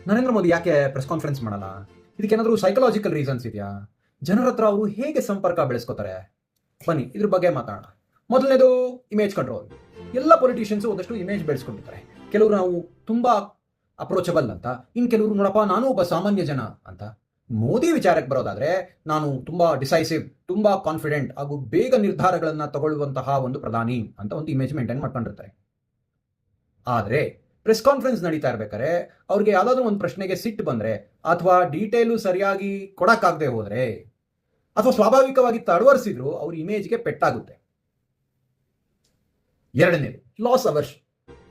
ನರೇಂದ್ರ ಮೋದಿ ಯಾಕೆ press conference ಮಾಡಲ್ಲ? ಇದಕ್ಕೇನಾದರೂ psychological reasons ಇದೆಯಾ? ಜನರ ಹತ್ರ ಅವರು ಹೇಗೆ ಸಂಪರ್ಕ ಬೆಳೆಸ್ಕೋತಾರೆ? ಬನ್ನಿ ಇದ್ರ ಬಗ್ಗೆ ಮಾತಾಡೋಣ. ಮೊದಲನೇದು ಇಮೇಜ್ ಕಂಟ್ರೋಲ್. ಎಲ್ಲ ಪೊಲಿಟಿಷಿಯನ್ಸ್ ಒಂದಷ್ಟು ಇಮೇಜ್ ಬೆಳೆಸ್ಕೊಂಡಿರ್ತಾರೆ. ಕೆಲವರು ನಾವು ತುಂಬಾ ಅಪ್ರೋಚಬಲ್ ಅಂತ, ಇನ್ನು ಕೆಲವರು ನೋಡಪ್ಪ ನಾನು ಒಬ್ಬ ಸಾಮಾನ್ಯ ಜನ ಅಂತ. ಮೋದಿ ವಿಚಾರಕ್ಕೆ ಬರೋದಾದ್ರೆ ನಾನು ತುಂಬಾ ಡಿಸೈಸಿವ್, ತುಂಬಾ ಕಾನ್ಫಿಡೆಂಟ್ ಹಾಗೂ ಬೇಗ ನಿರ್ಧಾರಗಳನ್ನ ತಗೊಳ್ಳುವಂತಹ ಒಂದು ಪ್ರಧಾನಿ ಅಂತ ಒಂದು ಇಮೇಜ್ ಮೇಂಟೈನ್ ಮಾಡ್ಕೊಂಡಿರ್ತಾರೆ. ಆದ್ರೆ ಪ್ರೆಸ್ ಕಾನ್ಫರೆನ್ಸ್ ನಡೀತಾ ಇರ್ಬೇಕಾದ್ರೆ ಅವ್ರಿಗೆ ಯಾವ್ದಾದ್ರು ಒಂದು ಪ್ರಶ್ನೆಗೆ ಸಿಟ್ಟು ಬಂದ್ರೆ, ಅಥವಾ ಡೀಟೇಲು ಸರಿಯಾಗಿ ಕೊಡಕ್ಕಾಗದೆ ಹೋದ್ರೆ, ಅಥವಾ ಸ್ವಾಭಾವಿಕವಾಗಿ ತಡವರಿಸಿದ್ರು ಅವ್ರ ಇಮೇಜ್ಗೆ ಪೆಟ್ಟಾಗುತ್ತೆ. ಎರಡನೇದು ಲಾಸ್ ಅವರ್ಸ್.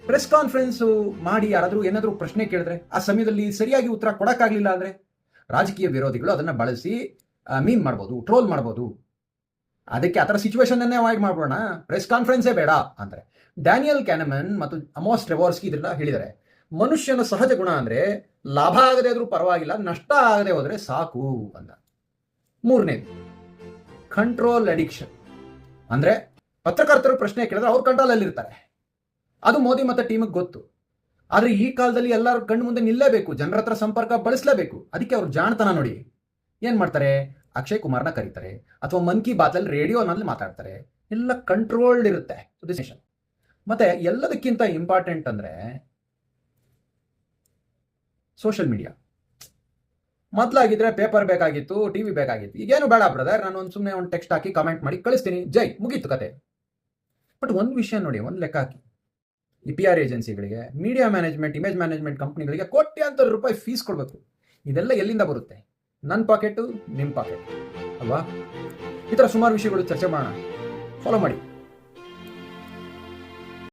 ಪ್ರೆಸ್ ಕಾನ್ಫರೆನ್ಸ್ ಮಾಡಿ ಯಾರಾದ್ರೂ ಏನಾದ್ರೂ ಪ್ರಶ್ನೆ ಕೇಳಿದ್ರೆ ಆ ಸಮಯದಲ್ಲಿ ಸರಿಯಾಗಿ ಉತ್ತರ ಕೊಡಕ್ಕಾಗ್ಲಿಲ್ಲ ಅಂದ್ರೆ ರಾಜಕೀಯ ವಿರೋಧಿಗಳು ಅದನ್ನ ಬಳಸಿ ಮೀಮ್ ಮಾಡ್ಬೋದು, ಟ್ರೋಲ್ ಮಾಡ್ಬೋದು. ಅದಕ್ಕೆ ಆ ಥರ ಸಿಚುವೇಶನ್ ಅವಾಯ್ಡ್ ಮಾಡ್ಬೋಣ, ಪ್ರೆಸ್ ಕಾನ್ಫರೆನ್ಸೇ ಬೇಡ ಅಂತಾರೆ. ಡ್ಯಾನಿಯಲ್ ಕ್ಯಾನಮನ್ ಮತ್ತು ಅಮೋಸ್ ಟ್ರೆವೋರ್ಸ್ಕಿ ಇದನ್ನ ಹೇಳಿದ್ದಾರೆ. ಮನುಷ್ಯನ ಸಹಜ ಗುಣ ಅಂದ್ರೆ ಲಾಭ ಆಗದೆ ಆದ್ರೂ ಪರವಾಗಿಲ್ಲ, ನಷ್ಟ ಆಗದೆ ಹೋದ್ರೆ ಸಾಕು ಅಂತ. ಮೂರನೇದು ಕಂಟ್ರೋಲ್ ಅಡಿಕ್ಷನ್. ಅಂದ್ರೆ ಪತ್ರಕರ್ತರು ಪ್ರಶ್ನೆ ಕೇಳಿದ್ರೆ ಅವ್ರ ಕಂಟ್ರೋಲ್ ಅಲ್ಲಿ ಇರ್ತಾರೆ. ಅದು ಮೋದಿ ಮತ್ತೆ ಟೀಮಿಗೆ ಗೊತ್ತು. ಆದ್ರೆ ಈ ಕಾಲದಲ್ಲಿ ಎಲ್ಲರ ಕಣ್ಣು ಮುಂದೆ ನಿಲ್ಲೇಬೇಕು, ಜನರ ಹತ್ರ ಸಂಪರ್ಕ ಬಳಸಲೇಬೇಕು. ಅದಕ್ಕೆ ಅವ್ರು ಜಾಣತನ ನೋಡಿ ಏನ್ ಮಾಡ್ತಾರೆ, ಅಕ್ಷಯ್ ಕುಮಾರ್ನ ಕರೀತಾರೆ, ಅಥವಾ ಮನ್ ಕಿ ಬಾತ್ ಅಲ್ಲಿ ರೇಡಿಯೋನಲ್ಲಿ ಮಾತಾಡ್ತಾರೆ. ಎಲ್ಲ ಕಂಟ್ರೋಲ್ಡ್ ಇರುತ್ತೆ. ಮತ್ತೆ ಎಲ್ಲದಕ್ಕಿಂತ ಇಂಪಾರ್ಟೆಂಟ್ ಅಂದ್ರೆ ಸೋಷಿಯಲ್ ಮೀಡಿಯಾ. ಮೊದಲಾಗಿದ್ರೆ ಪೇಪರ್ ಬೇಕಾಗಿತ್ತು, ಟಿವಿ ಬೇಕಾಗಿತ್ತು. ಈಗೇನು ಬೇಡ ಬ್ರದರ್, ನಾನು ಸುಮ್ಮನೆ ಒಂದು ಟೆಕ್ಸ್ಟ್ ಹಾಕಿ ಕಾಮೆಂಟ್ ಮಾಡಿ ಕಳಿಸ್ತೀನಿ, ಜೈ, ಮುಗೀತು ಕತೆ. ಬಟ್ ಒಂದು ವಿಷಯ ನೋಡಿ, ಒಂದು ಲೆಕ್ಕ ಹಾಕಿ. ಈ PR ಏಜೆನ್ಸಿಗಳಿಗೆ, ಮೀಡಿಯಾ ಮ್ಯಾನೇಜ್ಮೆಂಟ್, ಇಮೇಜ್ ಮ್ಯಾನೇಜ್ಮೆಂಟ್ ಕಂಪ್ನಿಗಳಿಗೆ ಕೋಟ್ಯಾಂತರ ರೂಪಾಯಿ ಫೀಸ್ ಕೊಡಬೇಕು. ಇದೆಲ್ಲ ಎಲ್ಲಿಂದ ಬರುತ್ತೆ? ನನ್ನ ಪಾಕೆಟು, ನಿಮ್ಮ ಪಾಕೆಟ್ ಅಲ್ವಾ? ಈ ಥರ ಸುಮಾರು ವಿಷಯಗಳು ಚರ್ಚೆ ಮಾಡೋಣ. ಫಾಲೋ ಮಾಡಿ.